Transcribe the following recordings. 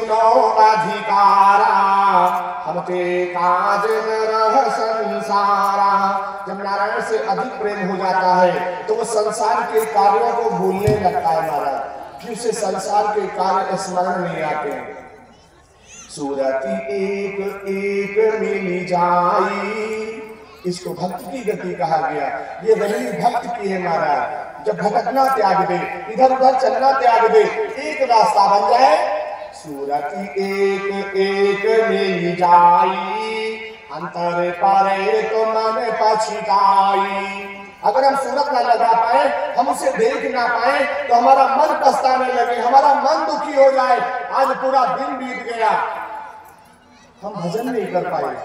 सुनो अधिकारा, हम ते काज न रह संसारा। जब नारायण से अधिक प्रेम हो जाता है तो वो संसार के कार्यों को भूलने लगता है महाराज, कि उसे संसार के कार्य स्मरण नहीं आते। सूरति एक एक मिली जाई, इसको भक्त की गति कहा गया। ये वही भक्त की है महाराज, जब भटकना त्याग दे, इधर उधर चलना त्याग दे, एक रास्ता बन जाए। सूरति एक एक मिल जाई, अंतर पारे तो मन पछताई। अगर हम सूरत ना लगा पाए, हम उसे देख ना पाए, तो हमारा मन पछताने लगे, हमारा मन दुखी हो जाए। आज पूरा दिन बीत गया, हम भजन नहीं कर पाए,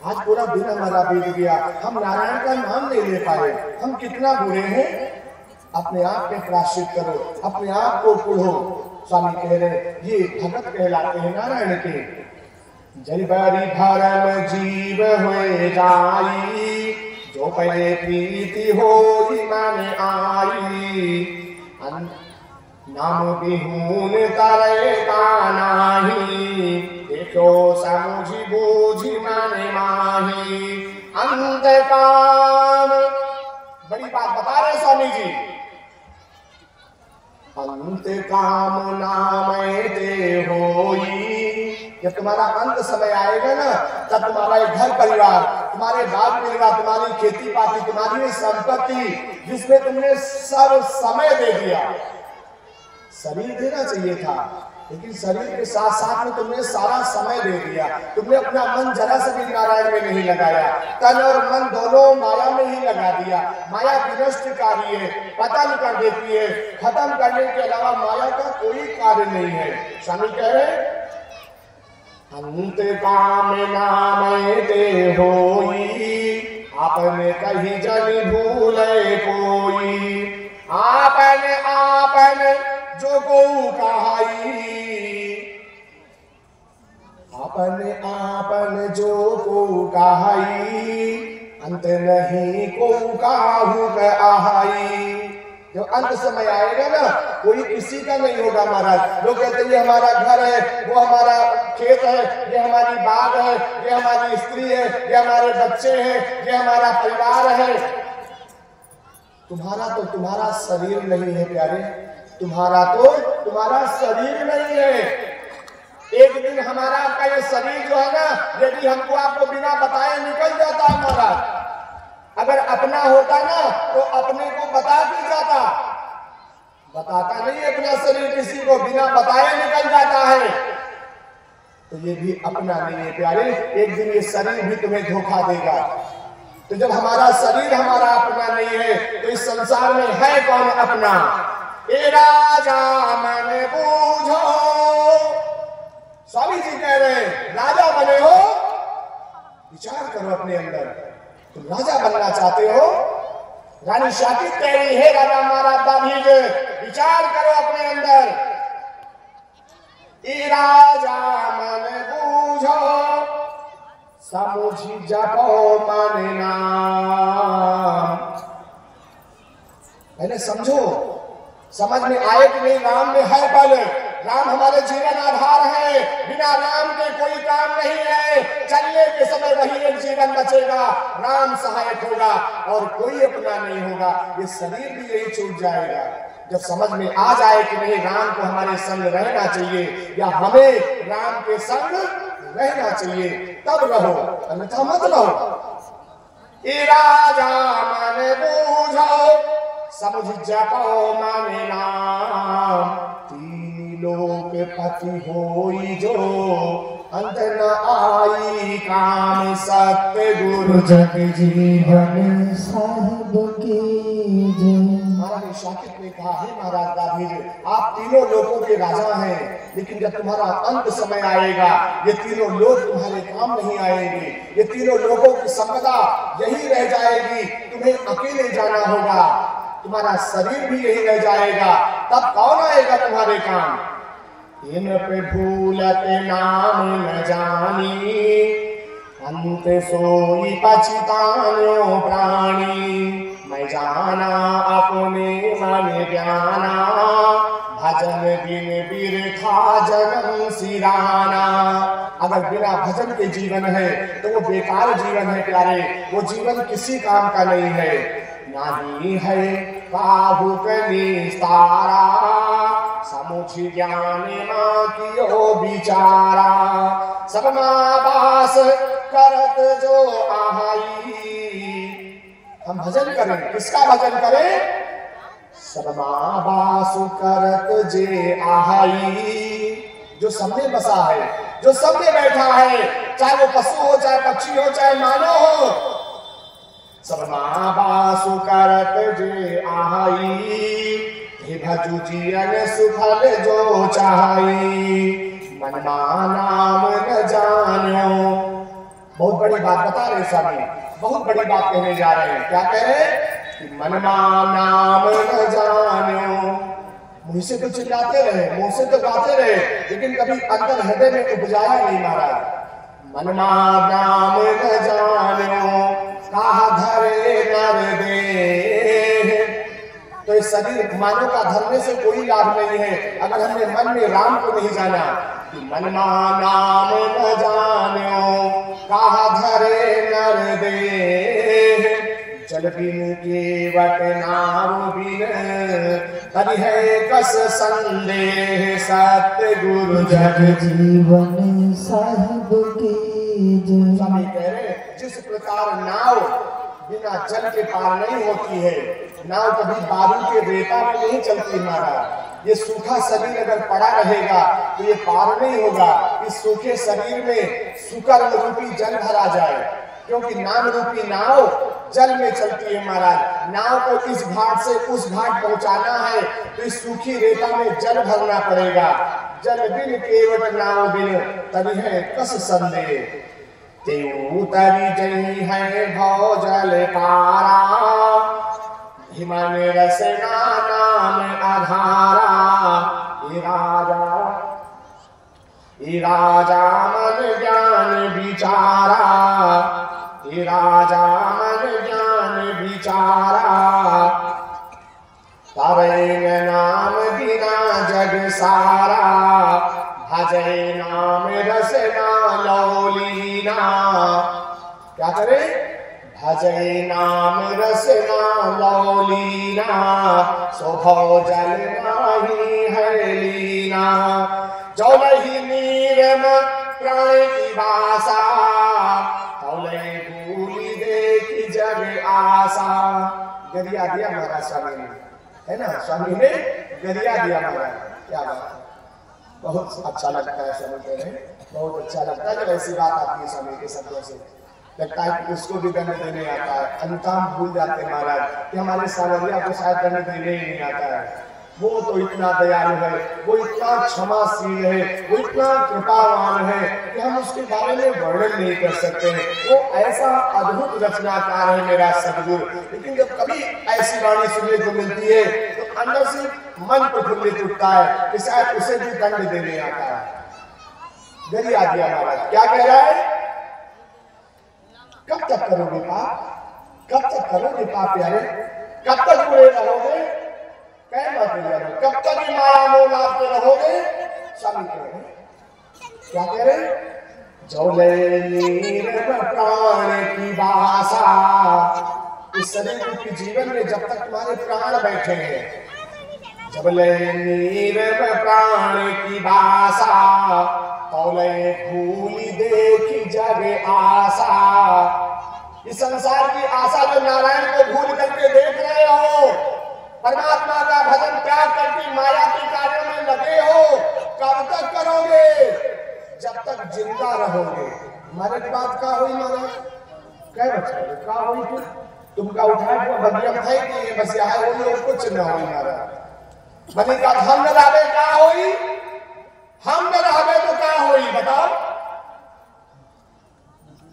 आज पूरा दिन हमारा बीत गया, हम नारायण का नाम नहीं ले पाए, हम कितना बुरे हैं। अपने आप में प्रायश्चित करो, अपने आप को पढ़ो। स्वामी कह रहे ये भगत कहलाते हैं नारायण के। जय बरी धर्म जीव हुए जाई, जो पहले प्रीति हो मन आई। नाम बिहून तरे का नाही, देखो समझी बूझी मन माही। अंत काम, बड़ी बात बता रहे स्वामी जी, अंत काम नाम दे होई। जब तुम्हारा अंत समय आएगा ना, तब तुम्हारा एक घर परिवार, तुम्हारे बाग परिवार, तुम्हारी खेती पाती, तुम्हारी संपत्ति जिसमें तुमने सब समय दे दिया। शरीर देना चाहिए था, लेकिन शरीर के साथ साथ में तुमने सारा समय दे दिया। तुमने अपना मन जरा से भी नारायण में नहीं लगाया, तन और मन दोनों माया में ही लगा दिया। माया विनष्टकारी है, पतन कर देती है, खत्म करने के अलावा माया का कोई कार्य नहीं है। स्वामी कह रहे अंत काम नाम दे होई, आपने कही जन भूले कोई। आपन आपन जो को कहाई, आपन आपन जो को कहाई। अंत नहीं को काहू कहाई। जो अंत समय आएगा ना, कोई किसी का नहीं होगा महाराज। लोग कहते हैं ये हमारा घर है, वो हमारा खेत है, ये हमारी बाग है, ये हमारी स्त्री है, ये हमारे बच्चे हैं, ये हमारा परिवार है। तुम्हारा तो तुम्हारा शरीर नहीं है प्यारे, तुम्हारा तो तुम्हारा शरीर नहीं है। एक दिन हमारा आपका ये शरीर जो है ना, यदि हमको आपको बिना बताए निकल जाता हमारा। अगर अपना होता ना तो अपने को बता भी जाता, बताता नहीं अपना शरीर किसी को, बिना बताए निकल जाता है। तो ये भी अपना नहीं है प्यारे, एक दिन ये शरीर भी तुम्हें धोखा देगा। तो जब हमारा शरीर हमारा अपना नहीं है, तो इस संसार में है कौन अपना? ए राजा मन बूझो, स्वामी जी कह रहे राजा बने हो, विचार करो अपने अंदर। तुम राजा बनना चाहते हो? रानी शाकिब कह रही है राजा महाराज दाभीज, विचार करो अपने अंदर। ए राजा मन बूझो, समझी जपो मन नाम। पहले समझो, समझ में आए कि नहीं राम में है बल, राम हमारे जीवन आधार है, बिना राम के कोई काम नहीं है। चलने के समय वही एक जीवन बचेगा, राम सहायक होगा और कोई अपना नहीं होगा। ये शरीर भी यही छूट जाएगा। जब समझ में आ जाए कि नहीं राम को हमारे संग रहना चाहिए या हमें राम के संग रहना चाहिए, तब रहो, अन्यथा मत रहो। ए राजा मन बूझो, समझ जपो मन नाम। तीन लोक पति होई जो, अंत न आई काम। सत्य गुरु जग जीवन साहिब की जय। महाराज शाकिब ने कहा है महाराज दाभीज, आप तीनों लोकों के राजा हैं, लेकिन जब तुम्हारा अंत समय आएगा, ये तीनों लोग तुम्हारे काम नहीं आएंगे। ये तीनों लोगों की संपदा यही रह जाएगी, तुम्हें अकेले जाना होगा, तुम्हारा शरीर भी यही रह जाएगा। तब कौन आएगा तुम्हारे काम? इन पे भूलत नाम न जानी, अंत सोई पछतानो प्राणी। मैं जाना अपने मन ज्ञाना, भजन बिन बिरथा जन्म सिराना। अगर बिना भजन के जीवन है तो वो बेकार जीवन है प्यारे, वो जीवन किसी काम का नहीं है। नहीं है काहू निस्तारा, समुझ ज्ञान मां कियो बिचारा। सबमा बास करत जो आई, हम भजन करें, किसका भजन करें? सबमा बास करत जे आई, जो सब में बसा है, जो सब में बैठा है, चाहे वो पशु हो, चाहे पक्षी हो, चाहे मानव हो। सबमा बास करत जे आई, हे भजु जियन सुफल जो चाही। मनमा नाम न जानो, बहुत बड़ी बात बता रहे स्वामी, बहुत बड़ी बात कहने जा रहे हैं। क्या कह रहे हैं? कि मनमा नाम न जानो। मुंह से तो चिल्लाते रहे, मुंह से तो गाते रहे, लेकिन कभी अंदर हृदय में उपजाया नहीं महाराज। मनमा नाम न जानो, कहा धरे नर दे। तो इस शरीर मानव का धरने से कोई लाभ नहीं है अगर हमने मन में राम को नहीं जाना। कि मनमा नाम न जानो, कहा धरे नर दे। जल बिन केवट नाव बिन, तरि है कस संदेह। सत्य गुरु जग जीवन साहिब के स्वामी कह रहे, जिस प्रकार नाव बिना जल के पार नहीं होती है, नाव कभी बालू के रेता में नहीं चलती महाराज। ये सूखा शरीर अगर पड़ा रहेगा तो ये पार नहीं होगा। इस सूखे शरीर में सुकर्म रूपी जल भरा जाए, क्योंकि नाम रूपी नाव जल में चलती है महाराज। नाव को इस घाट से उस घाट पहुंचाना है तो इस सूखी रेता में जल भरना पड़ेगा। जल बिन केवट नाव बिन, तरि है कस संदेह। तेऊ तरि जही है भव जल पारा, हिमन रसना नाम आधारा। ये राजा मन ज्ञान विचारा, ये राजा मन ज्ञान विचारा। तरे नाम बिना जग सारा, भजय नाम रसना लौलीना। क्या करे? भजय नाम रसना लौलीना, स्वभाव जल नाही है लीना। जौलहि नीरम प्राण की भाषा, तौले भूलि देखी जग आशा। गरिया दिया महाराज स्वामी ने, है ना? स्वामी ने गरिया दिया महाराज। क्या बात, बहुत अच्छा लगता है समझते हैं, बहुत अच्छा लगता है जब ऐसी बात आती है स्वामी के शब्दों से। लगता है कि उसको भी दंड देने आता है। अनुताप भूल जाते हैं महाराज कि हमारे सावरिया को शायद दंड देने ही नहीं आता है। वो तो इतना दयालु है, वो इतना क्षमाशील है, वो इतना कृपावान है कि हम उसके बारे में वर्णन नहीं कर सकते हैं। वो ऐसा अद्भुत रचनाकार है मेरा सदगुरु। लेकिन जब कभी ऐसी वाणी सुनने को मिलती है तो अंदर से मन प्रफुल्लित उठता है कि शायद उसे भी दंड देने आता है। गरिया दिया महाराज। क्या कह रहा है? कब तक करोगे पाप? कब तक करोगे पाप प्यारे? कब तक बुरे रहोगे? कब तक माया मोह लाभते रहोगे? स्वामी कह रहे, क्या कह रहे? जौले नीरव प्राण की भाषा। इस शरीर के जीवन में जब तक तुम्हारे प्राण बैठे हैं, जबले नीरव प्राण की भाषा, तौले भूलि देखी जग आशा। इस संसार की आशा जो नारायण को भूल करके देख रहे हो, परमात्मा का भजन त्याग करके माया के कार्यों में लगे हो, कब तक करोगे? जब तक जिंदा रहोगे। हमारे की बात का हुई महाराज? क्या बच्चे का हुई? तुमका उठाए को बगिया है कि ये बस यहाँ होई और कुछ न होई महाराज। बनी का हम न रहे का होई? हम न रहे तो क्या होई बताओ?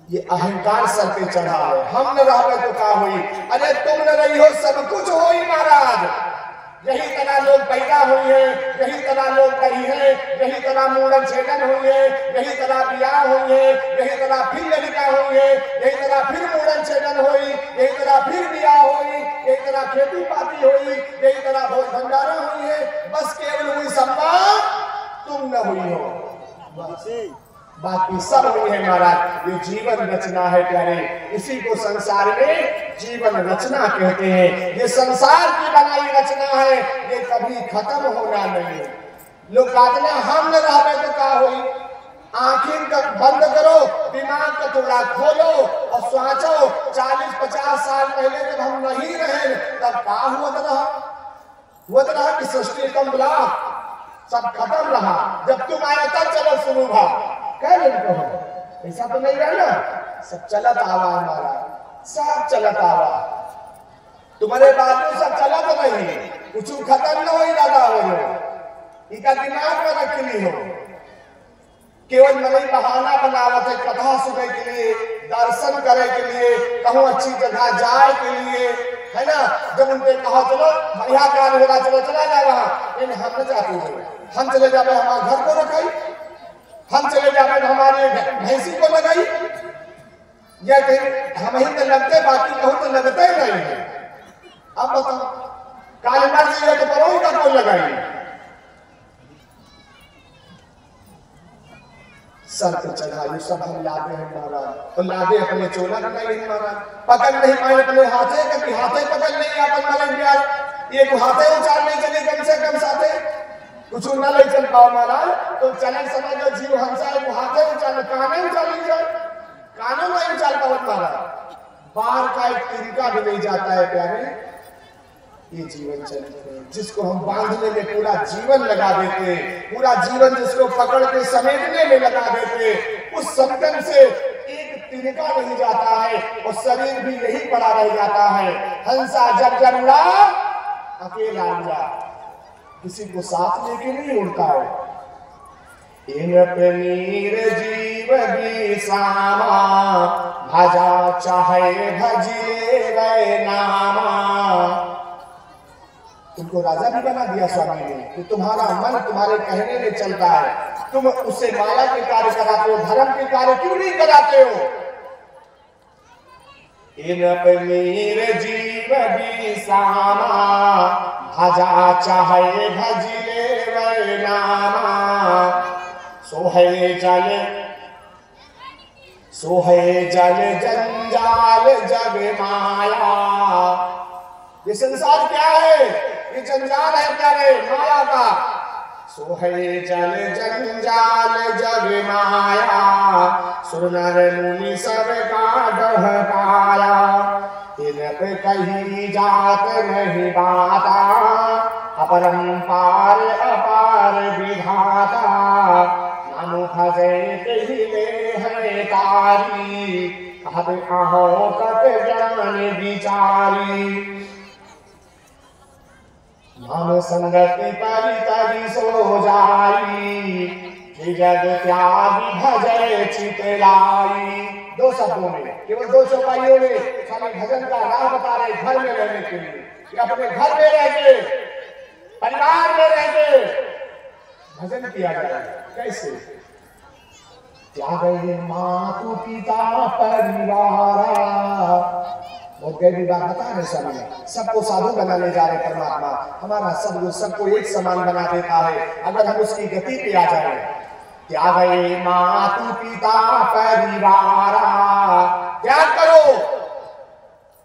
ये अहंकार सर पे चढ़ा है। हम न रहे तो क्या होई? अरे तुम न रही हो सब कुछ होई महाराज। यही तरह लोग पैदा हुए हैं, यही तरह लोग कही है, यही तरह मूड़न छेदन हुई है, यही तरह ब्याह हुई है, यही तरह फिर लड़का हुई है, यही तरह फिर मूड़न छेदन हुई, यही तरह फिर ब्याह हुई, यही तरह खेती पाती हुई, यही तरह भोज भंडारा हुई है। बस केवल हुई सम्मान तुम न हुई हो, बाकी सब हुई है महाराज। ये जीवन रचना है प्यारे, इसी को संसार में जीवन रचना कहते हैं। ये संसार की बनाई रचना है, ये कभी खत्म होना नहीं है। लोग कहते हैं हम न रहे तो क्या हुई, आंखें का बंद करो, दिमाग का थोड़ा खोलो और सोचो 40-50 साल पहले जब हम नहीं रहे तब क्या हुआ रहा कि सृष्टि कम ब्लॉक सब खत्म रहा। जब तुम आया तब चलो शुरू भा कह लेते हो, ऐसा तो नहीं रहना। सब चलत आवा हमारा, सब चलत आवा, तुम्हारे बातों सब चलत नहीं, कुछ खत्म न हो दादा हो, इनका दिमाग में रख ली हो। केवल मई बहाना बनावत है कथा सुनने के लिए, दर्शन करे के लिए, कहूँ अच्छी जगह जाए के लिए, है ना। जब उनके कहा चलो बढ़िया कार्य होगा, चलो चला जाए वहां, लेकिन हम न चाहते हैं। हम चले जाए हमारे घर को रखाई, हम चले जाए हमारे भैंसी को लगाई, या कहीं हम ही तो लगते, बाकी कहूँ तो लगते ही नहीं है। अब बताओ काली मर जाइए तो परोही का कौन लगाई। सर पे चढ़ाई सब हम लादे हैं महाराज, और लादे अपने चोला नहीं महाराज, पकड़ नहीं पाए अपने हाथे, कभी हाथे पकड़ नहीं अपन मलन प्यार, ये हाथे उचार नहीं चले कम से कम साथे, कुछ न ले चल पाओ महाराज। तो चलन समय जो जीव हंसा है वो हाथे उचाल, काने उचाल नहीं जाए, कानों नहीं उचाल पाओ महाराज, बाहर का एक तिनका भी नहीं जाता है प्यारे। ये जीवन चलते हैं, जिसको हम बांधने में पूरा जीवन लगा देते, पूरा जीवन जिसको पकड़ के समेटने में लगा देते, उस संतन से एक तिनका नहीं जाता है और शरीर भी यही पड़ा रह जाता है। हंसा जब जब उड़ा अकेला उड़ा, किसी को साथ लेके नहीं उड़ता है। इन पनीर जीव भी सामा, भजा चाहे भजिए गए नामा। तुमको राजा भी बना दिया स्वामी ने कि तुम्हारा मन तुम्हारे कहने में चलता है, तुम उससे माया के कार्य कराते हो, धर्म के कार्य क्यों नहीं कराते हो। इन पनीर जीव भी सामा, भजा चाहे भजिले वै नामा। सोहे जल जंजाल जग माया। ये संसार क्या है, ये जंजाल है प्यारे माया का। सोहे जल जंजाल जग माया, सुर नर मुनि सब का डहकाया। इनप कही जात नहीं बाता, अपरंपार अपार विधाता। नाम भजे कहिले है तारी, कहत आहो तत ज्ञान विचारी। नाम संगति परि तरि सो जाई, जग त्यागी भजय चितलाई। दो शब्दों में, केवल दो चौपाइयों में स्वामी भजन का राह बता रहे। घर में रहने के लिए, कि अपने घर में रह के, परिवार में रह के भजन किया जाए। कैसे? त्यागे मातु पिता परिवारा। बहुत गहरी बात बता रहे स्वामी, सबको साधु बनाने जा रहे परमात्मा। हमारा सबको एक समान बना देता है अगर हम उसकी गति पे आ जाए। त्यागे मातु पिता परिवारा, त्याग करो।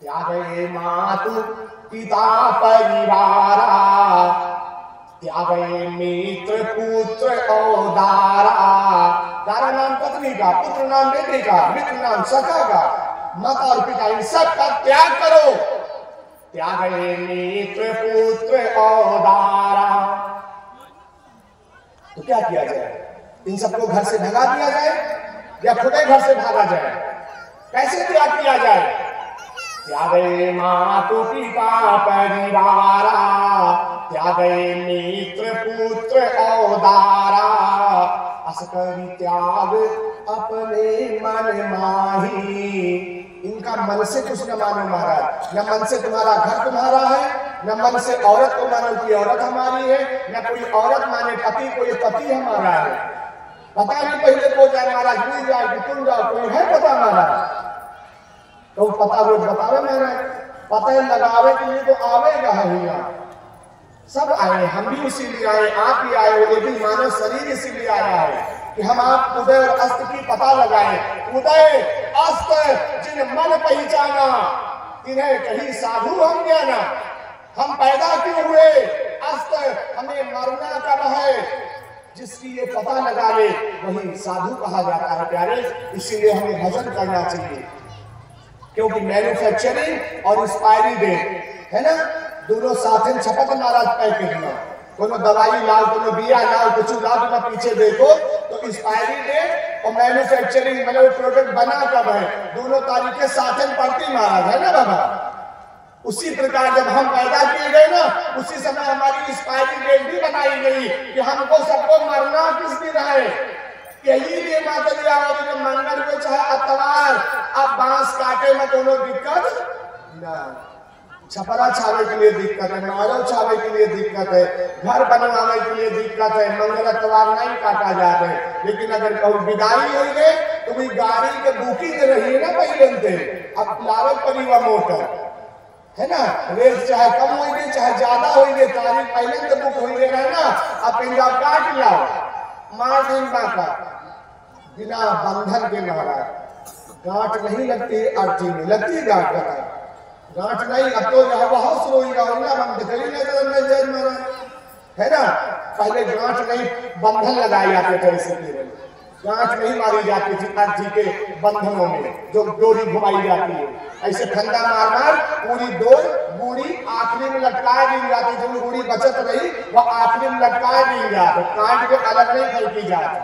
त्यागे मातु पिता परिवारा, त्यागे मित्र पुत्र औदारा। दारा नाम पत्नी का, पुत्र नाम बेटे का, मित्र नाम सखा का, माता और पिता, इन सब का त्याग करो। त्यागे मित्र पुत्र औदारा। तो क्या किया जाए? इन सबको घर से भगा दिया जाए या खुदे घर से भागा जाए? कैसे त्याग किया जाए? त्यागे मातु पिता परिवारा, त्यागे मित्र पुत्र औदारा। असकरी त्याग अपने मन माही। इनका मन से कुछ न मानो महाराज, न मन से तुम्हारा घर तुम्हारा है, न मन से औरत को मानो कि औरत हमारी है, न कोई औरत माने पति को ये पति हमारा है। पता नहीं पहले को जाए महाराज, मिल जाए कि तुम जाओ, कोई है पता महाराज? तो पता रोज बतावे महाराज, पता लगावे के लिए तो आवेगा है, सब आए, हम भी इसीलिए आए, आप भी आए, ये भी मानव शरीर इसीलिए आया है कि हम आप उदय और अस्त की पता लगाएं। उदय अस्त जिन मन पहचाना, तिन्हें कहीं साधु हम ज्ञाना। हम पैदा क्यों हुए, अस्त हमें मरना कब है, जिसकी ये पता लगा ले वही साधु कहा जाता है प्यारे। इसीलिए हमें भजन करना चाहिए, क्योंकि मैन्युफैक्चरिंग और एक्सपायरी डेट है ना, दोनों साथ छपत महाराज पैकेट में, कोनो दवाई लाओ, कोनो बिया लाओ, कुछ लाओ, तो पीछे देखो तो एक्सपायरी डेट और मैन्युफैक्चरिंग मतलब प्रोडक्ट बना कब है, दोनों तारीखें साथ पड़ती महाराज, है ना बाबा। उसी प्रकार जब हम पैदा किए गए ना, उसी समय हमारी एक्सपायरी डेट भी बनाई गई कि हमको सबको मरना किस दिन है। यही लिए माता जी आओगे मंगल को चाहे अतवार, अब बांस काटे में दोनों दिक्कत ना, छपरा छावे के लिए दिक्कत है, मारो छावे के लिए दिक्कत है, घर बनवाने के लिए दिक्कत है, मंगल अतवार नहीं काटा जाते। लेकिन अगर कहूँ विदाई हो गए तो भी गाड़ी के बुकिंग रही है ना पहले से, अब लावे परिवार मोटर है ना, रेट चाहे कम हो गई चाहे ज्यादा हो गई, तारीख पहले से बुक हो गई है ना, अब पंजाब काट लाओ, मार दिन का बिना बंधन के महाराज। गांठ नहीं लगती अर्थी में, लगती है गांठ बताए, गांठ नहीं। अब तो बहुत रोई ना बंद करी नहीं है ना, पहले गांठ नहीं बंधन लगाए जाते थे, इसलिए गांठ नहीं मारी जाती थी अर्थी के बंधनों में, जो डोरी घुमाई जाती है ऐसे ठंडा मार मार पूरी डोर बूढ़ी आखिरी में लटकाए दी जाती, जो बूढ़ी बचत रही वो आखिरी में लटकाए दी जाती, काट के अलग नहीं फेंकी जाती।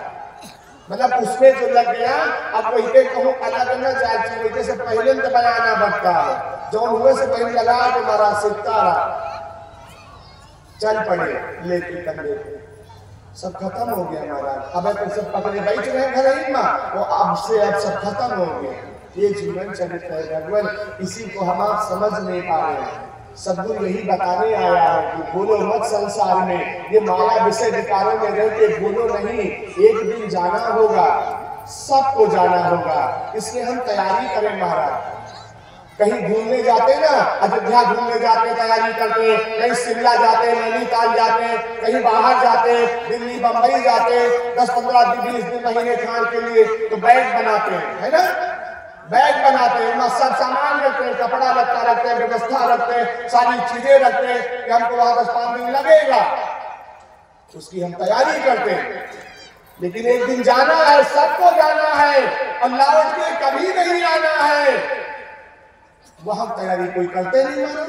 मतलब उसमें जो लग गया, अब वही कहूँ अलग न जाए, वही से पहले तो बनाना पड़ता है, जो हुए से पहले लगा के मारा सीखता रहा, चल पड़े लेके कंधे पे, सब खत्म हो गया महाराज। अब तो सब पकड़े बैठ रहे घर ही माँ, वो अब से अब सब खत्म हो गया। ये जीवन चरित्र है भगवान, इसी को हम आप समझ नहीं पा रहे हैं। सदगुरु यही बताने आया है कि बोलो मत संसार में, ये माया विषय विकारों में रहते बोलो नहीं, एक दिन जाना होगा, सबको जाना होगा। इसलिए हम तैयारी करें महाराज। कहीं घूमने जाते ना, अयोध्या घूमने जाते तैयारी करते, कहीं शिमला जाते, नैनीताल जाते, कहीं बाहर जाते, दिल्ली बंबई जाते, 10-15 दिन 20 दिन महीने खान के लिए, तो बैग बनाते हैं है ना, बैग बनाते हैं, उनमें सब सामान रखते हैं, कपड़ा रखता रखते हैं, व्यवस्था रखते हैं, सारी चीजें रखते हैं कि हमको वहां 10-5 दिन लगेगा, उसकी हम तैयारी करते हैं। लेकिन एक दिन जाना है, सबको जाना है और लौट के कभी नहीं आना है, वहां तैयारी कोई करते नहीं मानो,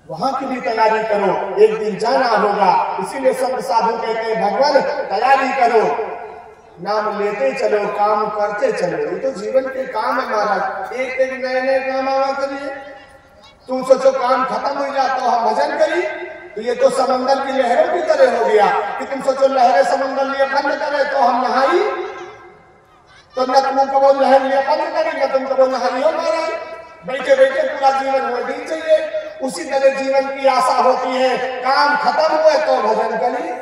वहां की भी तैयारी करो, एक दिन जाना होगा। इसीलिए संत साधु कहते हैं भगवान तैयारी करो, नाम लेते चलो, काम करते चलो। ये तो जीवन के काम है महाराज, एक एक नए नए काम आवा करिए। तुम सोचो काम खत्म हो जाता तो हम भजन करिए, तो ये तो समंदर की लहरों की तरह हो गया कि तुम सोचो लहरें समंदर लिए बंद करे तो हम नहाई, तो न तुमको वो लहर लिए बंद करेंगे, तुमको वो नहाई हो महाराज। बैठे बैठे पूरा जीवन होना चाहिए। उसी तरह जीवन की आशा होती है, काम खत्म हुए तो भजन करिए।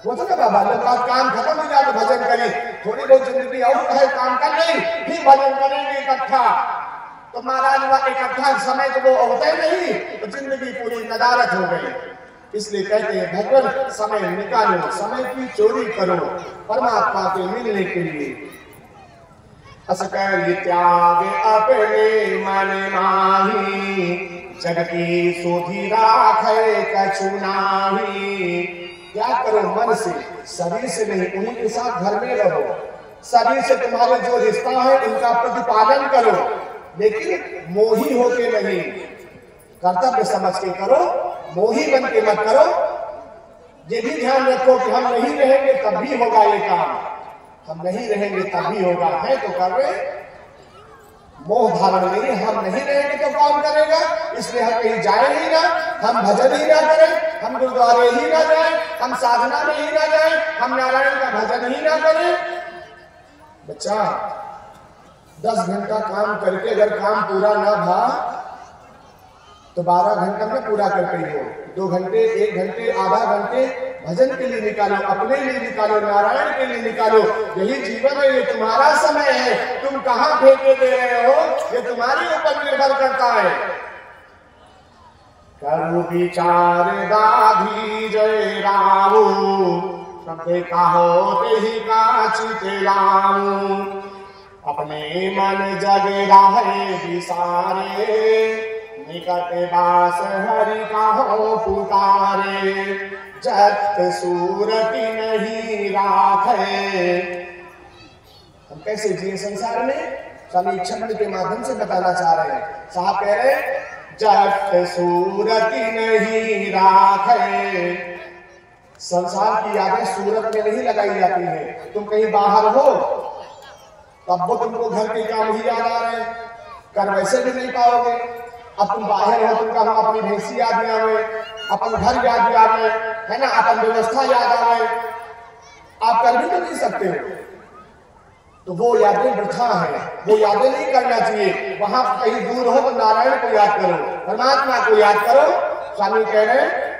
वो तो ना बाबा लोग काम खत्म हो जाए तो भजन करें, थोड़ी बहुत जिंदगी और है काम कर नहीं, फिर भजन करेंगे इकट्ठा, तो महाराज वह इकट्ठा समय तो वो होता ही नहीं, तो जिंदगी पूरी नदारत हो गई। इसलिए कहते हैं भगवान समय निकालो, समय की चोरी करो परमात्मा के मिलने के लिए। असकर त्याग अपने मन माही, जग की सोधी राखे कछु नाही। क्या करो मन से, शरीर से नहीं, उन्हीं के साथ घर में रहो। शरीर से तुम्हारे जो रिश्ता है उनका प्रतिपालन करो, लेकिन मोही होके नहीं, कर्तव्य समझ के करो, मोही बन के मत करो। ये भी ध्यान रखो कि हम नहीं रहेंगे तब भी होगा ये काम, हम नहीं रहेंगे तब भी होगा, है तो कर रहे। मोह धारण नहीं, हम नहीं रहेंगे तो कौन करेगा। इसलिए हम कहीं जाए ही ना, हम भजन ही ना करें, हम गुरुद्वारे ही ना जाएं, हम साधना में ही ना जाएं, हम नारायण का भजन ही ना करें। बच्चा 10 घंटा काम करके अगर काम पूरा ना भा तो 12 घंटा में पूरा करते ही हो। 2 घंटे, 1 घंटे, आधा घंटे भजन के लिए निकालो, अपने लिए निकालो, नारायण के लिए निकालो। यही जीवन है, ये तुम्हारा समय है। तुम कहाँ फेंके दे रहे हो ये तुम्हारे ऊपर निर्भर करता है। करु विचार दाधी जय रामू, सबके कहो तेहि का चित लाऊं। अपने मन जग राहे विसारे, निकट बास हरि कहो पुकारे। जत सूरति नहीं राखे। हम कैसे जिए संसार में, स्वामी छंद के माध्यम से बताना चाह रहे हैं। साहब कह रहे हैं जत सूरति नहीं राखे। संसार की यादें सूरत में नहीं लगाई जाती हैं। तुम कहीं बाहर हो तब वो तुमको घर के काम ही याद आ रहे हैं, कर वैसे भी नहीं पाओगे। अब तुम बाहर हो, तुम कहो अपनी भैंसी याद नहीं आवे, अपन घर याद आवे, है ना, अपन व्यवस्था याद आवे, आप कर भी तो नहीं सकते हो। तो वो यादें वृथा है, वो यादें नहीं करना चाहिए। वहां कहीं दूर हो तो नारायण को याद करो, परमात्मा को याद करो। स्वामी कह रहे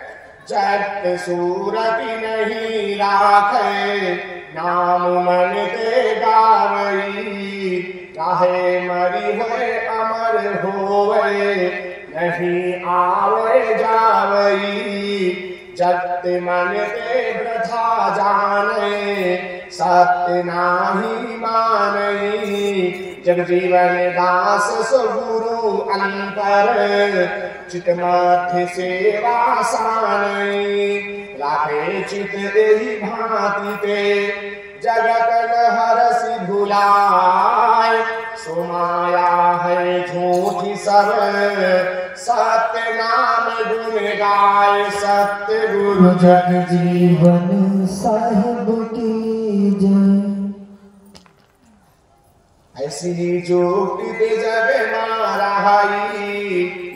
जत सूरति नहीं राखे, नाम मन ते गावई। राहे मरी हुए अमर होवे, नहीं आवे जावई। जत मन ते वृथा जाने, सत्य नाही मानई। जग जीवन दास सुगुरु अंतर, चित मध्य सेवा सानई। राखे चित एहि भांति ते, जगत न हरसि भुलाय। सो माया है झूठी सब, सत्य नाम गुण गाय। सत्य गुरु जग जीवन साहिब की जय। ऐसी जोटी दे जग माराई,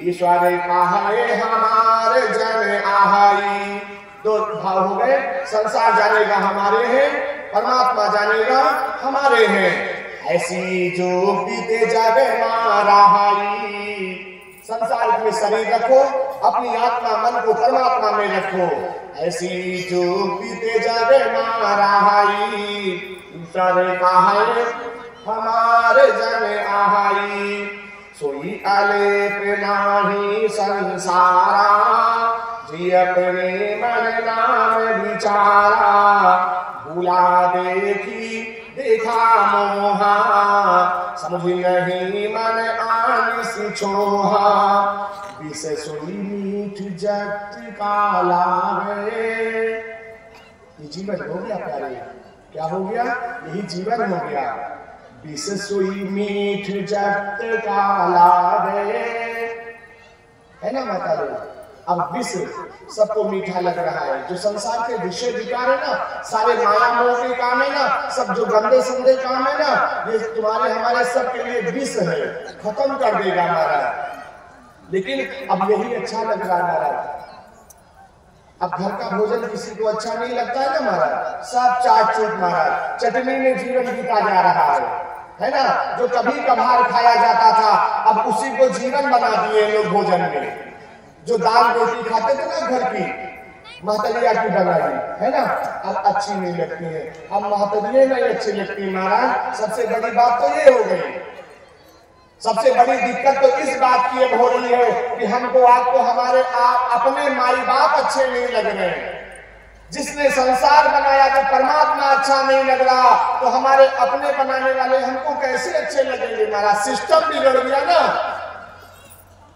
ईश्वर कहे हमार जन आहाई। 2 भाव हो गए, संसार जानेगा हमारे हैं, परमात्मा जानेगा हमारे हैं। ऐसी जो बीते जग माराई। संसार में शरीर रखो, अपनी आत्मा मन को परमात्मा में रखो। ऐसी जो बीते जग माराई, ईश्वर कहे हमारे जन आहाई। सोई अलेप नाही संसारा, जी अपने मन नाम विचारा। भूला देखी देखा मोहा, समझ नहीं मन आनिस छोहा। विष सोई मीठ जगत का लागे। ये जीवन हो गया प्यारे, क्या हो गया, यही जीवन हो गया। विष सोई मीठ जगत का लागे, है ना माता लोग। अब विष सबको मीठा लग रहा है। जो संसार के विषय विकार है ना, सारे माया मोह के काम है ना, सब जो गंदे संदे काम है ना, ये तुम्हारे हमारे सब के लिए विष है, खत्म कर देगा महाराज। लेकिन अब यही अच्छा लग रहा है महाराज। अब घर का भोजन किसी को अच्छा नहीं लगता है ना महाराज, सब चाट चूट महाराज, चटनी में जीवन बीता जा रहा है ना। जो कभी कभार खाया जाता था, अब उसी को जीवन बना दिए लोग भोजन में। जो दाल रोटी खाते थे ना घर की, महतरिया की बनाई, है ना, अब अच्छी नहीं लगती है। अब महतरिया नहीं अच्छी लगती महाराज। सबसे बड़ी बात तो ये हो गई, सबसे बड़ी दिक्कत तो इस बात की अब हो रही है कि हमको आपको हमारे अपने माई बाप अच्छे नहीं लग रहे हैं। जिसने संसार बनाया जब परमात्मा अच्छा नहीं लग रहा, तो हमारे अपने बनाने वाले हमको कैसे अच्छे लगेंगे महाराज। सिस्टम बिगड़ गया ना।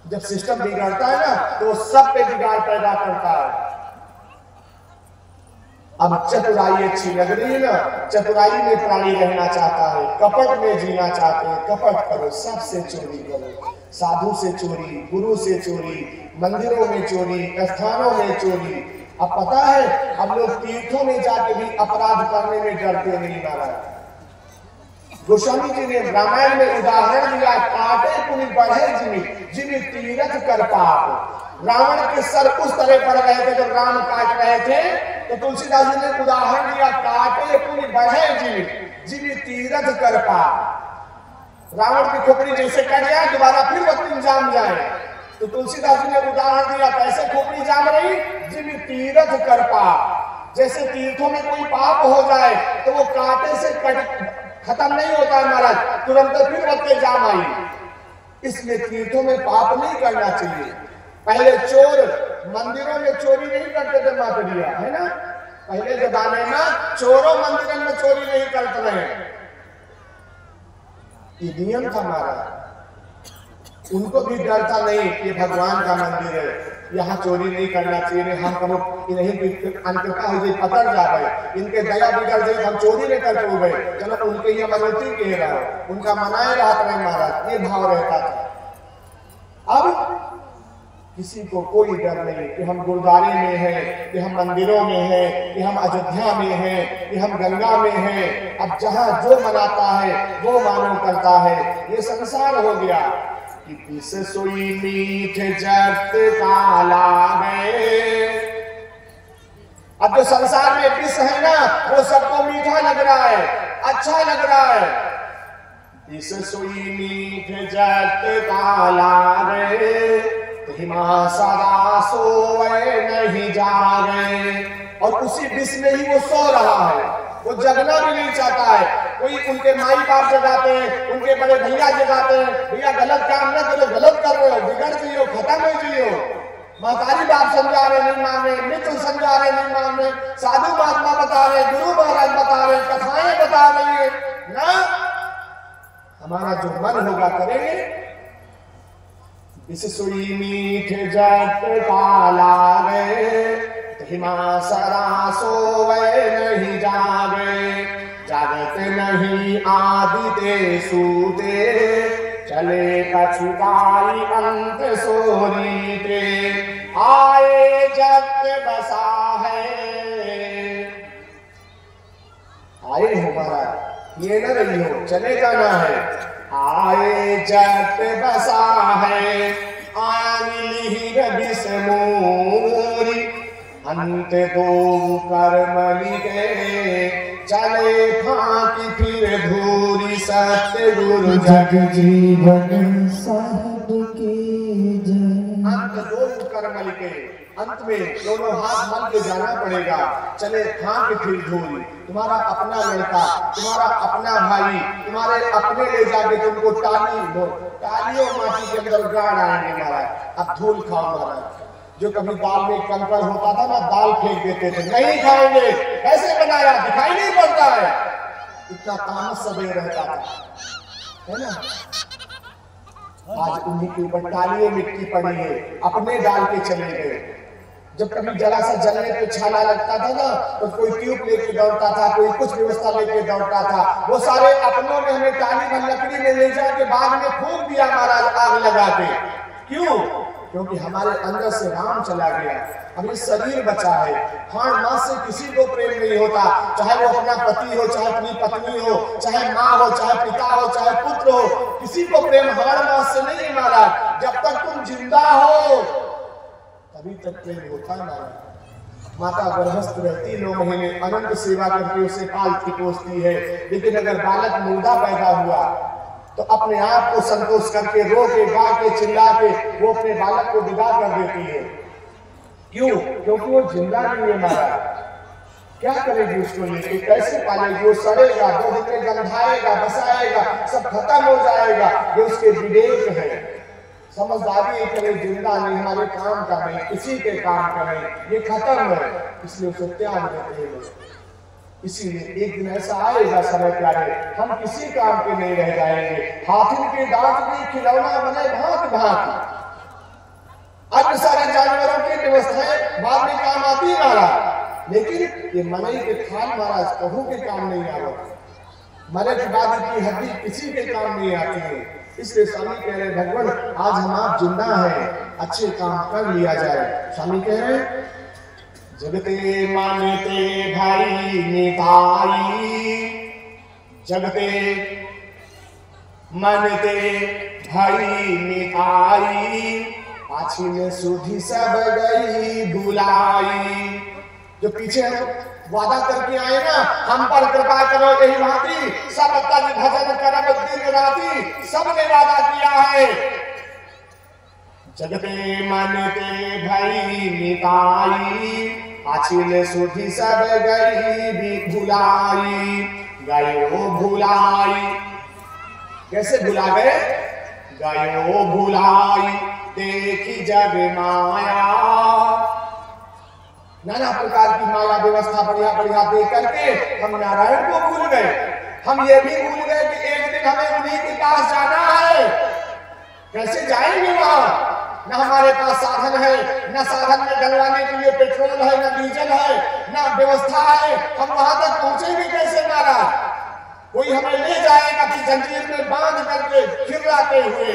जब सिस्टम बिगड़ता है ना, तो सब पे बिगाड़ पैदा करता है। अब चतुराई अच्छी लग रही है ना, चतुराई में प्राणी रहना चाहता है, कपट में जीना चाहते हैं। कपट करो, सबसे चोरी करो, साधु से चोरी, गुरु से चोरी, मंदिरों में चोरी, स्थानों में चोरी। अब पता है, अब लोग तीर्थों में जाके भी अपराध करने में डरते नहीं महाराज। गोस्वामी जी ने रामायण में उदाहरण दिया, काटे पुनि बढ़े जिमि तीरथ कर पाप। रावण के सर उस तरह पड़ गए थे जब राम काट रहे थे, तो तुलसीदास जी ने उदाहरण दिया, काटे पुनि बढ़े जिमि तीरथ कर पाप। रावण की खोपड़ी जैसे कट जाए, दोबारा फिर वो जाम जाए, तो तुलसीदास जी ने उदाहरण दिया, कैसे खोपड़ी जाम रही, जिन तीरथ कर पाप। जैसे तीर्थों में कोई पाप हो जाए तो वो कांटे से खत्म नहीं होता है महाराज, तुरंत फिर बत्ते जाम आई। इसलिए तीर्थों में पाप नहीं करना चाहिए। पहले चोर मंदिरों में चोरी नहीं करते थे मातड़िया, है ना, पहले जमाने में चोरों मंदिरों में चोरी नहीं करते रहे, ये नियम था महाराज। उनको भी डर था नहीं कि भगवान का मंदिर है, यहाँ चोरी नहीं करना चाहिए, हम कभी इन्हीं अनकृपा हो जाए, पकड़ जाए, इनके दया बिगड़ जाए, हम चोरी नहीं करते हुए, चलो उनके ये मनोती कह रहा हो, उनका मनाए रहता रहे महाराज, ये भाव रहता था। अब किसी को कोई डर नहीं कि हम गुरुद्वारे में हैं, कि हम मंदिरों में हैं, कि हम अयोध्या में हैं, कि हम गंगा में हैं। अब जहाँ जो मनाता है वो मानो करता है, ये संसार हो गया कि विष सोई मीठ जगत काला गए। अब जो संसार में विष है ना, वो सबको मीठा लग रहा है, अच्छा लग रहा है। विष सोई मीठ जगत काला गए, हिमा सदा सोए नहीं जागे। और उसी विष में ही वो सो रहा है, वो जगना भी नहीं चाहता है। कोई उनके माई बाप जगाते हैं, उनके बड़े भैया जगाते हैं, भैया गलत काम न करो, गलत कर रहे हो, बिगड़ जाइयो, खत्म हो जाइयो। महतारी बाप समझा रहे नहीं मान रहे, मित्र समझा रहे नहीं मान रहे, साधु महात्मा बता रहे, गुरु महाराज बता रहे, कथाएं बता रही है ना। हमारा जो मन होगा करेंगे। इस सोई मीठ जगत काला गए, हिमा सदा सोवे नहीं जागे। जागत नहीं आदिते सूते, चले कछुताई अंत सोरीते। आए जग बसा है, आए हो महाराज, ये न रही हो, चले जाना है। आए जग बसा है, आनी विष मोरी। अंत दो कर्मणि के, चले फांकी फिर धूरी। सतगुरु जग जीवन साहब के जय। अंत दो कर्मणि के, अंत में दोनों हाथ मल के जाना पड़ेगा। चले फांक फिर धूरी। तुम्हारा अपना लड़का, तुम्हारा अपना भाई, तुम्हारे अपने ले जाके तुमको टालियों माटी के अंदर गाड़ आएंगे महाराज। अब धूल खाओ महाराज। जो कभी दाल में कंकड़ होता था ना, दाल फेंक देते थे, नहीं खाएंगे, कैसे बनाया, दिखाई नहीं पड़ता है, इतना तामस सदैव रहता था, है ना। आज उन्हीं के ऊपर टालियों मिट्टी पड़ी है, अपने डाल के चले गए। जब कभी जरा सा जलने पे छाला लगता था ना, तो कोई ट्यूब लेके दौड़ता था, कोई कुछ व्यवस्था लेके दौड़ता था। वो सारे अपनों ने हमें टाली में लकड़ी में ले जाके बाग में फूंक दिया महाराज, आग लगा के। क्यों? क्योंकि हमारे अंदर से राम चला गया, हमें शरीर बचा है। हाड़ मास से किसी को प्रेम नहीं होता, चाहे वो अपना पति हो, चाहे अपनी पत्नी हो, चाहे माँ हो, चाहे पिता हो, चाहे पुत्र हो, किसी को प्रेम हाड़ मास से नहीं महाराज। जब तक तुम जिंदा हो तभी तक प्रेम होता महाराज। माता गर्भस्थ रहती 9 महीने, अनंत सेवा करके उसे पालती पोसती है, लेकिन अगर बालक मुर्दा पैदा हुआ तो अपने आप को संतोष करके रो के गा के चिल्ला के वो अपने बालक को विदा कर देती है। क्यों? क्योंकि वो जिंदा नहीं है महाराज। क्या करेगी उसको लेके, कैसे पालेगी? वो सड़ेगा, 2 दिन में गंधाएगा, बसाएगा, सब खत्म हो जाएगा। ये उसके विवेक है, समझदारी है कि जिंदा नहीं, हमारे काम का नहीं, किसी के काम का नहीं, ये खत्म है, इसलिए उसे त्याग देते हैं। इसीलिए एक दिन ऐसा आएगा समय प्यारे, हम किसी काम के नहीं रह जाएंगे। हाथी के दांत भी खिलौना बने भांति भांति, अन्य सारे जानवरों की व्यवस्थाएं बाद में काम आती महाराज, लेकिन ये मनई के थाल महाराज कहूं के काम नहीं आवा। मरे के बाद की हड्डी किसी के काम नहीं आती है। इसलिए स्वामी कह रहे भगवान आज हम आप जिंदा हैं, अच्छे काम कर लिया जाए। स्वामी कह रहे जगते मानते भाई निताई, जगते मानते भाई निताई, पाछी में सुधी सब गई भुलाई। जो पीछे वादा करके आए ना, हम पर कृपा करो यही भांति, सब तज भजन करब दिन राति, सबने वादा किया है। जगते मनते भई निताई, आचिल सुधि सब गई भी भुलाई, गयो भुलाई। कैसे भुला गए? गयो भुलाई देखी जग माया। नाना प्रकार की माया व्यवस्था बढ़िया बढ़िया दे करके हम नारायण को भूल गए। हम ये भी भूल गए कि एक दिन हमें उन्हीं के पास जाना है। कैसे जाएंगे वहां? न हमारे पास साधन है, न साधन में डलवाने के लिए पेट्रोल है, न डीजल है, न व्यवस्था है। हम वहां तक पहुंचेंगे कैसे महाराज? कोई हमें ले जाएगा कि जंजीर में बांध करके खिर्राते हुए,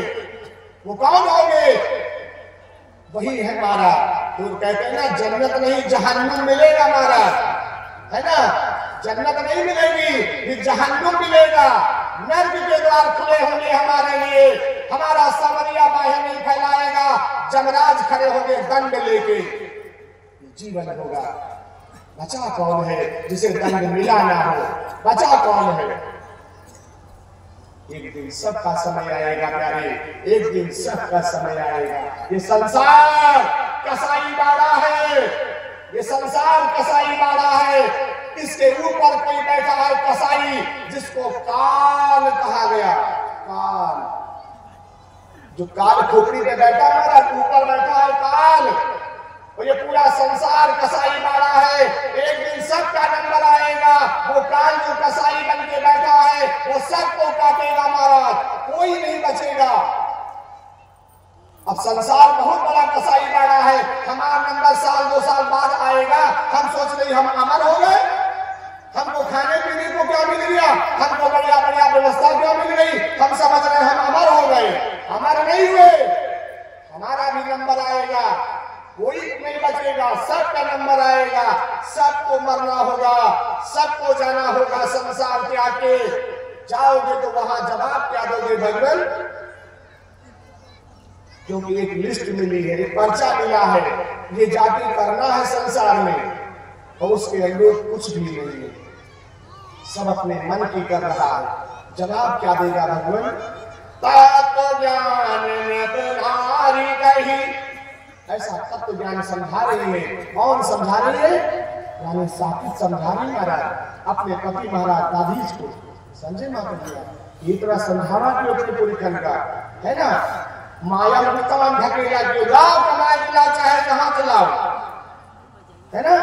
वो कौन होंगे? वही है महाराज। तो कहते हैं ना, जन्नत नहीं जहन्नुम मिलेगा महाराज, है ना? जन्नत नहीं मिलेगी, फिर जहन्नुम मिलेगा। नर्क के द्वार खुले होंगे हमारे लिए, हमारा सामरिया बाहें नहीं फैलाएगा। जमराज खड़े होंगे दंड लेके, जीवन होगा। बचा कौन है जिसे दंड मिला ना हो? बचा कौन है? एक दिन सबका समय आएगा प्यारे, एक दिन सबका समय आएगा। ये संसार कसाई बाड़ा है, ये संसार कसाई बाड़ा है। इसके ऊपर कोई बैठा है कसाई, जिसको काल कहा गया। काल, जो काल खोपड़ी पे बैठा है, ऊपर बैठा है काल। और ये पूरा संसार कसाई बाड़ा है। एक दिन सबका नंबर आएगा। वो काल जो कसाई बन के बैठा है, वो सबको काटेगा महाराज, कोई नहीं बचेगा। अब संसार बहुत बड़ा कसाई बाड़ा है। हमारा नंबर साल 2 साल बाद आएगा। हम सोच रहे हम अमर हो गए, हमको खाने पीने को क्या मिल गया, हमको बढ़िया बढ़िया व्यवस्था क्या मिल गई, हम समझ रहे हम अमर हो गए। अमर नहीं हुए, हमारा भी नंबर आएगा, कोई नहीं बचेगा, सबका नंबर आएगा। सबको मरना होगा, सबको जाना होगा संसार त्याग के। जाओगे तो वहां जवाब क्या दोगे भगवान? क्योंकि एक लिस्ट मिली है, एक पर्चा मिला है, ये जाति करना है संसार में, और उसके अनुरूप कुछ भी नहीं है। सब अपने मन की कर रहा है। जवाब क्या देगा भगवान? तत्व ज्ञान ने तुम्हारी कही। ऐसा तत्व ज्ञान समझा रही है। कौन समझा रही है? यानी साकित समझा रही महाराज अपने पति महाराज दाधीज को। संजय माता जी ये तरह समझावा कि अपने पूरी खंड का है ना। माया मुक्तवान ढकेला क्यों? जाओ कमाए खिलाओ, चाहे कहाँ खिलाओ, है ना।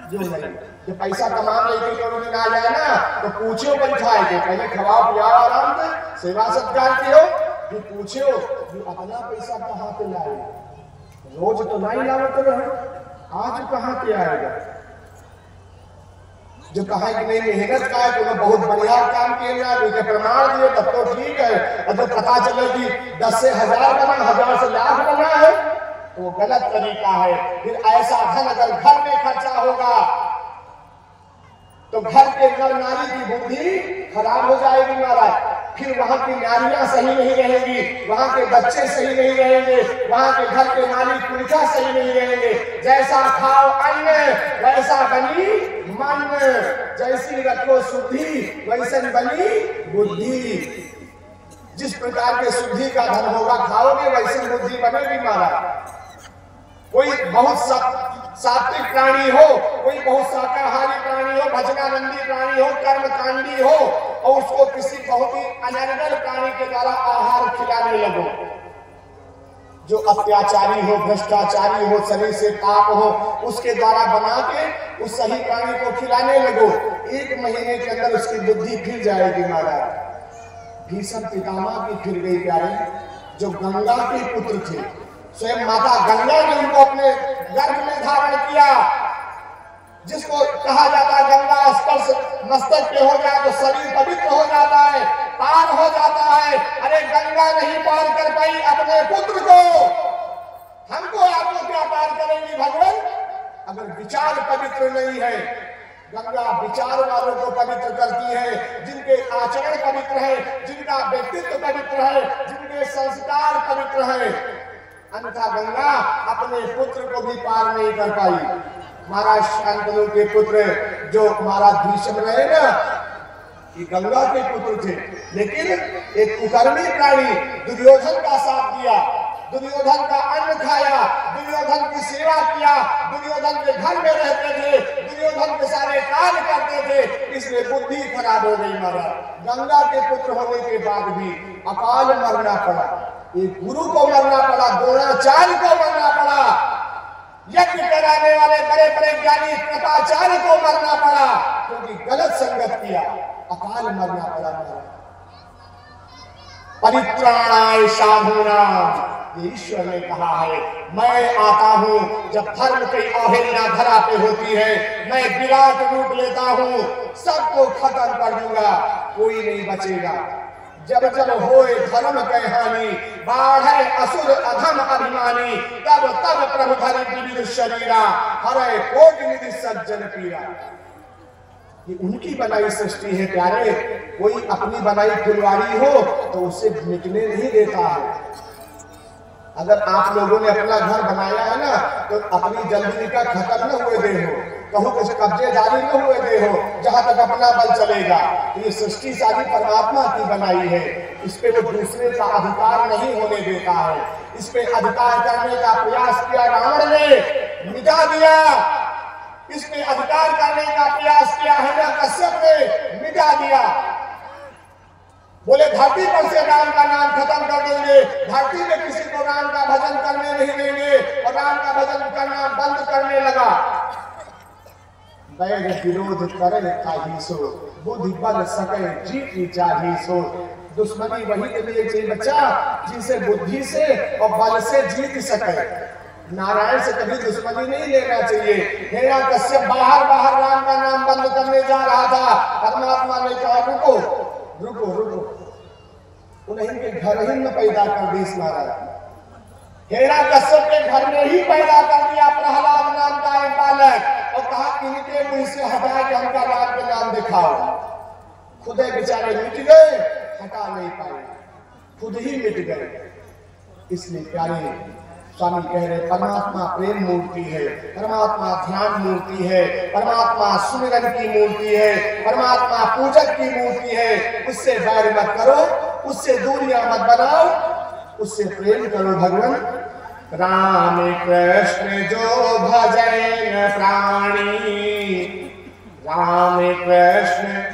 जो नहीं, जो पैसा कमा लेके करोगे ना जाए ना, तो पूछो बैठाए के पहले खवाओ पियाओ आराम से, सेवा सत्कार कियो, फिर पूछो अपना पैसा कहाँ पे लाए। रोज तो नहीं लावत रहे, आज कहाँ पे आएगा? जो कहा कि नहीं मेहनत का है तो बहुत बढ़िया काम किया, कोई प्रमाण दिए तब तो ठीक है। और जब पता चले कि 10 से 1000 बना, 1000 से लाख बना है, तो वो गलत तरीका है। फिर ऐसा धन अगर घर में खर्चा होगा तो घर के नर नारी की बुद्धि खराब हो जाएगी महाराज। फिर वहां की नारियां सही नहीं रहेंगी, वहां के बच्चे सही नहीं रहेंगे, वहां के घर के मालिक पुरुषा सही नहीं रहेंगे। जैसा खाओ अन्न वैसा बनी मन, जैसी रखो शुद्धि वैसन बनी बुद्धि। जिस प्रकार के शुद्धि का धन होगा खाओगे, वैसी बुद्धि बनेगी महाराज। कोई बहुत सात्विक प्राणी हो, कोई बहुत शाकाहारी प्राणी हो, भजनानंदी प्राणी हो, कर्मकांडी हो, और उसको किसी बहुत ही अनर्गल प्राणी के द्वारा आहार खिलाने लगो, जो अत्याचारी हो, भ्रष्टाचारी हो, शरीर से पाप हो, उसके द्वारा बना के उस सही प्राणी को खिलाने लगो। 1 महीने के अंदर उसकी बुद्धि फिर जाएगी महाराज। भीष्म पितामह की फिर गई प्यारे, जो गंगा के पुत्र थे। स्वयं माता गंगा ने उनको अपने गर्भ में धारण किया। जिसको कहा जाता है गंगा स्पर्श मस्तक पे हो जाए तो शरीर पवित्र हो जाता है, पार हो जाता है। अरे गंगा नहीं पार कर पाई अपने पुत्र को, हमको आपको क्या पार करेंगी भगवान? अगर विचार पवित्र नहीं है। गंगा विचार वालों को पवित्र करती है, जिनके आचरण पवित्र है, जिनका व्यक्तित्व पवित्र है, जिनके संस्कार पवित्र है। अन्यथा गंगा अपने पुत्र को भी पार नहीं कर पाई। महाराज शांतनु के पुत्र जो महाराज भीष्म रहे ना, ये गंगा के पुत्र थे, लेकिन एक कुकर्मी प्राणी दुर्योधन का साथ दिया। दुर्योधन का अन्न खाया, दुर्योधन की सेवा किया, दुर्योधन के घर में रहते थे, दुर्योधन के सारे कार्य करते थे, इसलिए बुद्धि खराब हो गई महाराज। गंगा के पुत्र होने के बाद भी अकाल मरना पड़ा, एक गुरु को मरना पड़ा, द्रोणाचार्य को मरना पड़ा, यज्ञ कराने वाले बड़े बड़े ज्ञानी कृपाचार्य को मरना पड़ा, क्योंकि गलत संगत किया, अकाल मरना पड़ा महाराज। परित्राणाय साधूनां, ईश्वर ने कहा है मैं आता हूं जब धर्म की अवहेलना धरा पे होती है, मैं विराट रूप लेता हूं, सबको खत्म कर दूंगा, कोई नहीं बचेगा। जब जब होए धर्म के हानि, बाढ़े असुर अधम अभिमानी, तब तब प्रभु धरि विविध शरीरा, हरे कोटि निधि सज्जन पीरा। ये उनकी बनाई सृष्टि है प्यारे, कोई अपनी बनाई फुलवारी हो तो उसे मिटने नहीं देता है। अगर आप लोगों ने अपना घर बनाया है ना, तो अपनी जल्दी का खत्म न हुए दे हो, कहूँ कुछ कब्जेदारी न हुए दे हो, जहां तक अपना बल चलेगा। तो ये सृष्टि सारी परमात्मा की बनाई है, इस पे वो दूसरे का अधिकार नहीं होने देता है। इस पे अधिकार करने का प्रयास किया रावण ने, मिटा दिया। इस पे अधिकार करने का प्रयास किया हिरण्यकश्यप ने, मिटा दिया। बोले धरती पर से राम का नाम खत्म कर देंगे, धरती में किसी को राम का भजन करने नहीं देंगे, और राम का भजन करना बंद करने लगा। बैर विरोध करे खाही सो, बुद्धि बल सके जीती चाही सो। दुश्मनी वही के लिए चाहिए बच्चा जिसे बुद्धि से और बल से जीत सके। नारायण से कभी दुश्मनी नहीं लेना चाहिए। हिरण्यकश्यप बाहर बाहर राम का नाम बंद करने जा रहा था, परमात्मा ने कहा रुको रुको रुको, उन्हें के घर ही में पैदा कर दी इस महाराज। हिरण्यकश्यप के घर में ही पैदा कर दिया प्रहलाद नाम का एक बालक, और कहा इनके मुंह से हटा के हमका राम के नाम दिखाओ। खुदे बेचारे मिट गए, हटा नहीं पाए, खुद ही मिट गए। इसलिए प्यारे स्वामी कह रहे परमात्मा प्रेम मूर्ति है, परमात्मा ध्यान मूर्ति है, परमात्मा सुमिरन की मूर्ति है, परमात्मा पूजक की मूर्ति है। उससे बैर मत करो, उससे दूरियां मत बनाओ, उससे प्रेम करो भगवान। राम कृष्ण जो भजन प्राणी, राम कृष्ण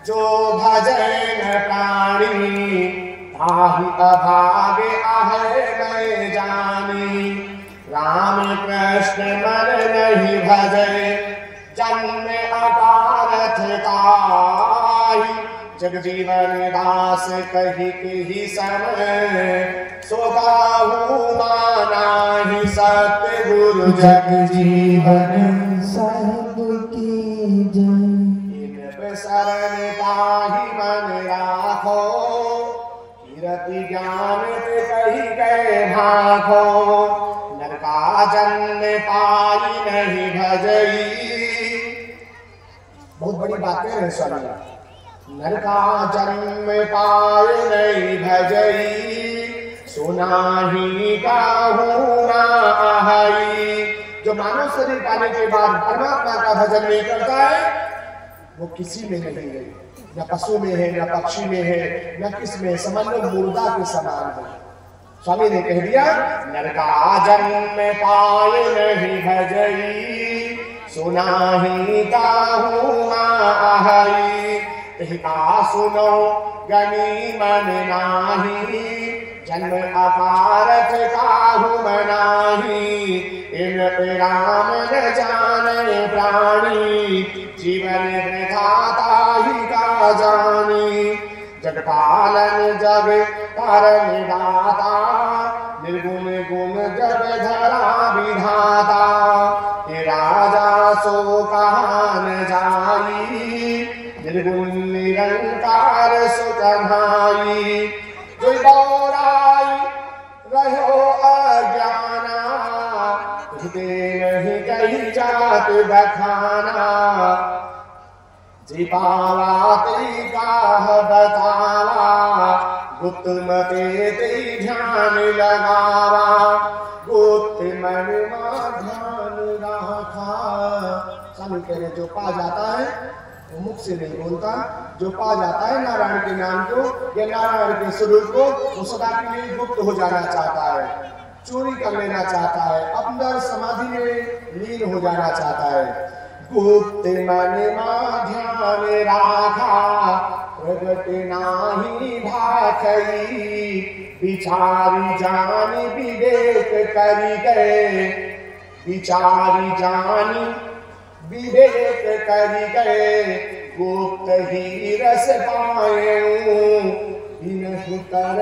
जो भजन प्राणी, ताहि अभागे आहे मैं जानी। राम कृष्ण मन नहीं भजे, जन्म अपारथ ताहि, जगजीवन दास कही कही समय, सो काहू माना ही सत्य गुरु। जगजीवन साहब की जय। इन शरण ताहि मन राखो, कीरति ज्ञान ते कही गए भाखो। नर का जन्म पाई नहीं भजई, बहुत बड़ी बात है स्वामी। नर का जन्म पाए नहीं भजई, सुनाही काहू ना आहई। जो मानव शरीर पाने के बाद परमात्मा का भजन नहीं करता है, वो किसी में नहीं है, न पशु में है, न पक्षी में है, न किस में, समझ लो मुर्दा के समान है। स्वामी ने कह दिया नर का जन्म पाए नहीं भजई, सुनाही काहू ना आहई। कहिका सुनो गनी मन नाही, जन्म अपारथ काहू मनाही। इन राम न जाने प्राणी, जीवन विधाता ही का जानी। जगपालन जग तारण दाता, निर्गुण गुण जग धरा विधाता। ये राजा सो कहां न जाई, निर्गुण निरंकार सुतनाई। जो बौराई रहो अज्ञाना, नहीं कही जात बखाना। जी पावा तेरी काह बतावा, गुप्त मते तेरी ध्यान लगावा। गुप्त मन मा ध्यान रखा। स्वामी कह रहे जो पा जाता है वो मुख से नहीं बोलता। जो पा जाता है नारायण के नाम को या नारायण के स्वरूप को, वो सदा के लिए गुप्त हो जाना चाहता है, चोरी कर लेना चाहता है, अंदर समाधि में लीन हो जाना चाहता है। गुप्त मन ध्यान राखा प्रगट नाही भाखई, विचारी जानी विवेक करी गए, विचारी जानी विवेक करी गए, गुप्त ही रस पाए। इन्हीं कर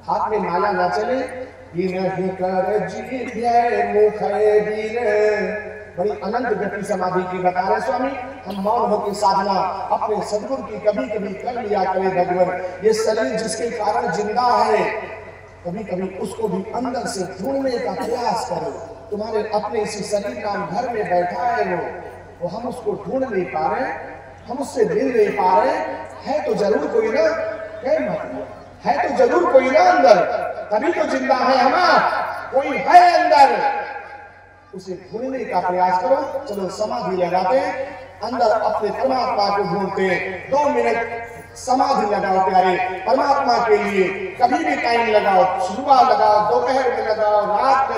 हाथ में माला ना चले, इन्हीं कर जीभ्य मुख वीर। बड़ी अनंत गति समाधि की बता रहे स्वामी। हम मौन होकर साधना अपने सदगुरु की कभी कभी कर लिया करे भगवान। ये शरीर जिसके कारण जिंदा है, कभी कभी उसको भी अंदर से ढूंढने का प्रयास करो। तुम्हारे अपने इसी शरीर नाम घर में बैठा है वो हम उसको ढूंढ नहीं पा रहे, हम उससे मिल नहीं पा रहे। है तो जरूर कोई ना, है तो जरूर कोई ना अंदर, तभी तो जिंदा है हमारा। कोई है अंदर, उसे ढूंढने का प्रयास करो। चलो समाधि लगाते, अंदर अपने परमात्मा को ढूंढते। 2 मिनट समाधि लगाओ प्यारे परमात्मा के लिए। कभी भी टाइम लगाओ, सुबह लगाओ, दोपहर में लगाओ, रात में